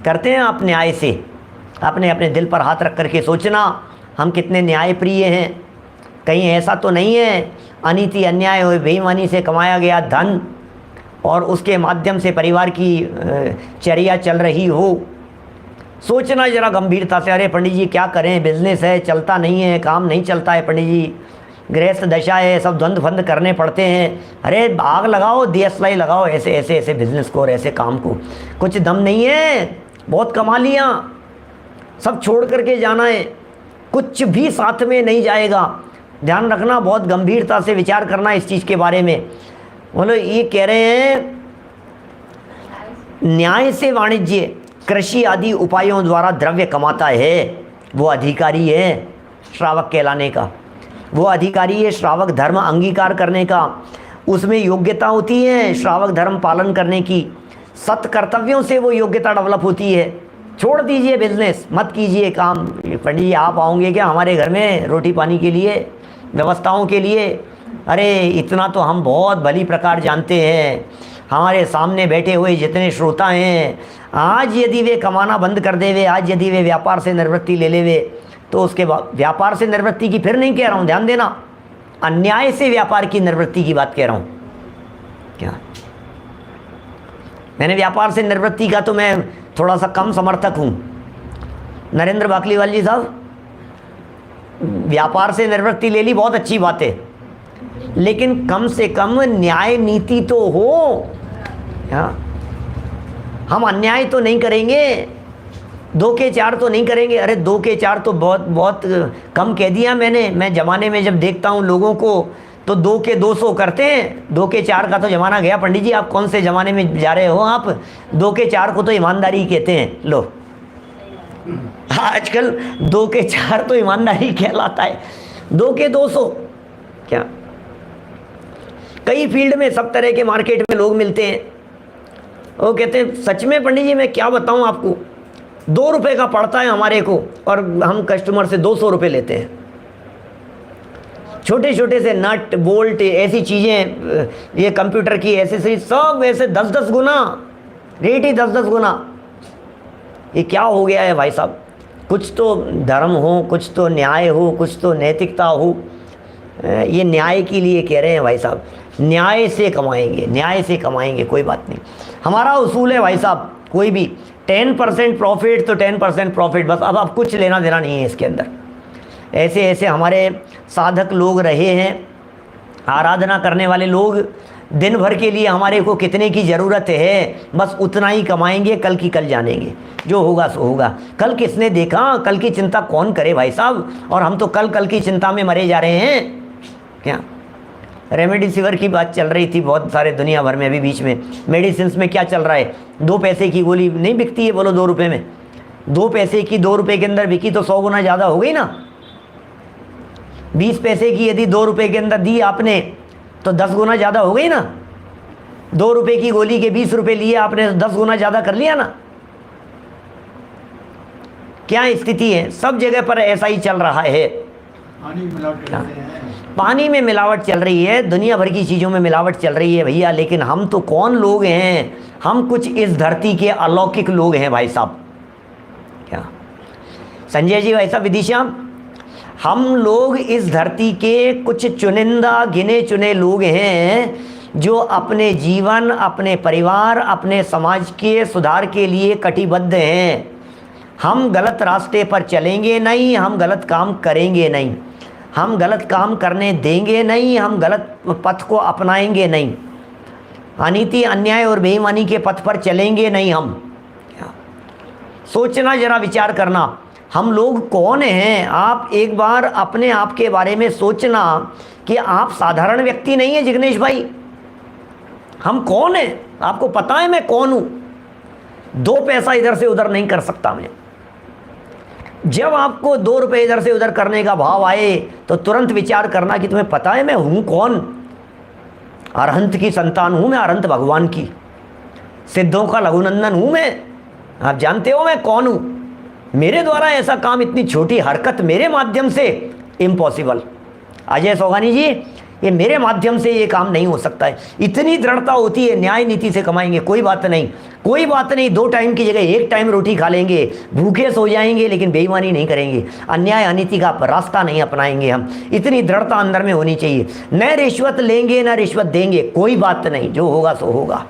करते हैं आप न्याय से? अपने अपने दिल पर हाथ रख करके सोचना, हम कितने न्याय प्रिय हैं। कहीं ऐसा तो नहीं है अनीति अन्याय और बेईमानी से कमाया गया धन और उसके माध्यम से परिवार की चर्या चल रही हो? सोचना जरा गंभीरता से। अरे पंडित जी क्या करें, बिजनेस है, चलता नहीं है, काम नहीं चलता है पंडित जी, गृहस्थ दशा है, सब द्वंद फंद करने पड़ते हैं। अरे आग लगाओ, देशलाई लगाओ ऐसे ऐसे ऐसे बिजनेस को और ऐसे काम को। कुछ दम नहीं है, बहुत कमा लिया, सब छोड़ करके जाना है, कुछ भी साथ में नहीं जाएगा। ध्यान रखना, बहुत गंभीरता से विचार करना इस चीज़ के बारे में। बोलो ये कह रहे हैं न्याय से वाणिज्य कृषि आदि उपायों द्वारा द्रव्य कमाता है, वो अधिकारी है श्रावक कहलाने का। वो अधिकारी है श्रावक धर्म अंगीकार करने का। उसमें योग्यता होती है श्रावक धर्म पालन करने की। सत कर्तव्यों से वो योग्यता डेवलप होती है। छोड़ दीजिए बिजनेस, मत कीजिए काम। पंडित जी आप आओगे क्या हमारे घर में रोटी पानी के लिए, व्यवस्थाओं के लिए? अरे इतना तो हम बहुत भली प्रकार जानते हैं। हमारे सामने बैठे हुए जितने श्रोता हैं, आज यदि वे कमाना बंद कर देवे, आज यदि वे व्यापार से निवृत्ति ले लेवे, तो उसके बाद व्यापार से निवृत्ति की फिर नहीं कह रहा हूँ, ध्यान देना, अन्याय से व्यापार की निवृत्ति की बात कह रहा हूँ। क्या मैंने व्यापार से निवृत्ति का तो मैं थोड़ा सा कम समर्थक हूँ। नरेंद्र बाकलीवाल जी साहब, व्यापार से निवृत्ति ले ली, बहुत अच्छी बात है, लेकिन कम से कम न्याय नीति तो हो। हम अन्याय तो नहीं करेंगे, 2 के 4 तो नहीं करेंगे। अरे 2 के 4 तो बहुत बहुत कम कह दिया मैंने। मैं ज़माने में जब देखता हूँ लोगों को तो 2 के 200 करते हैं, 2 के 4 का तो ज़माना गया। पंडित जी आप कौन से ज़माने में जा रहे हो? आप 2 के 4 को तो ईमानदारी कहते हैं। लो आजकल 2 के 4 तो ईमानदारी कहलाता है, 2 के 200 क्या? कई फील्ड में सब तरह के मार्केट में लोग मिलते हैं। वो कहते हैं सच में पंडित जी मैं क्या बताऊं आपको, 2 रुपए का पड़ता है हमारे को और हम कस्टमर से 200 रुपये लेते हैं। छोटे छोटे से नट बोल्ट ऐसी चीज़ें, ये कंप्यूटर की एसेसरी सब वैसे 10-10 गुना रेट ही 10-10 गुना। ये क्या हो गया है भाई साहब? कुछ तो धर्म हो, कुछ तो न्याय हो, कुछ तो नैतिकता हो। ये न्याय के लिए कह रहे हैं भाई साहब, न्याय से कमाएंगे, न्याय से कमाएंगे, कोई बात नहीं। हमारा उसूल है भाई साहब, कोई भी 10% प्रॉफिट तो 10% प्रॉफिट बस। अब कुछ लेना देना नहीं है इसके अंदर। ऐसे ऐसे हमारे साधक लोग रहे हैं, आराधना करने वाले लोग, दिन भर के लिए हमारे को कितने की ज़रूरत है, बस उतना ही कमाएंगे, कल की कल जानेंगे, जो होगा सो होगा। कल किसने देखा, कल की चिंता कौन करे भाई साहब? और हम तो कल की चिंता में मरे जा रहे हैं। क्या रेमडेसिविर की बात चल रही थी बहुत सारे दुनिया भर में अभी बीच में। मेडिसिन में क्या चल रहा है, 2 पैसे की गोली नहीं बिकती है, बोलो 2 रुपये में। 2 पैसे की 2 रुपये के अंदर बिकी तो 100 गुना ज़्यादा हो गई ना। 20 पैसे की यदि 2 रुपये के अंदर दी आपने तो 10 गुना ज़्यादा हो गई ना। 2 रुपये की गोली के 20 रुपये लिए आपने, 10 गुना ज़्यादा कर लिया ना। क्या स्थिति है? सब जगह पर ऐसा ही चल रहा है। पानी में मिलावट चल रही है, दुनिया भर की चीज़ों में मिलावट चल रही है भैया। लेकिन हम तो कौन लोग हैं? हम कुछ इस धरती के अलौकिक लोग हैं भाई साहब। क्या संजय जी, ऐसा विदिशा, हम लोग इस धरती के कुछ चुनिंदा गिने चुने लोग हैं जो अपने जीवन, अपने परिवार, अपने समाज के सुधार के लिए कटिबद्ध हैं। हम गलत रास्ते पर चलेंगे नहीं, हम गलत काम करेंगे नहीं, हम गलत काम करने देंगे नहीं, हम गलत पथ को अपनाएंगे नहीं, अनीति अन्याय और बेईमानी के पथ पर चलेंगे नहीं हम। सोचना, जरा विचार करना, हम लोग कौन हैं? आप एक बार अपने आप के बारे में सोचना कि आप साधारण व्यक्ति नहीं है जिग्नेश भाई। हम कौन हैं? आपको पता है मैं कौन हूं? 2 पैसा इधर से उधर नहीं कर सकता मैं। जब आपको 2 रुपये इधर से उधर करने का भाव आए तो तुरंत विचार करना कि तुम्हें पता है मैं हूं कौन? अरहंत की संतान हूं मैं, अरहंत भगवान की, सिद्धों का लघुनंदन हूं मैं। आप जानते हो मैं कौन हूं? मेरे द्वारा ऐसा काम, इतनी छोटी हरकत मेरे माध्यम से इम्पॉसिबल। अजय सोगानी जी, ये मेरे माध्यम से ये काम नहीं हो सकता है। इतनी दृढ़ता होती है, न्याय नीति से कमाएंगे, कोई बात नहीं, कोई बात नहीं, 2 टाइम की जगह 1 टाइम रोटी खा लेंगे, भूखे सो जाएंगे, लेकिन बेईमानी नहीं करेंगे, अन्याय अनीति का रास्ता नहीं अपनाएंगे हम। इतनी दृढ़ता अंदर में होनी चाहिए। न रिश्वत लेंगे न रिश्वत देंगे, कोई बात नहीं, जो होगा सो होगा।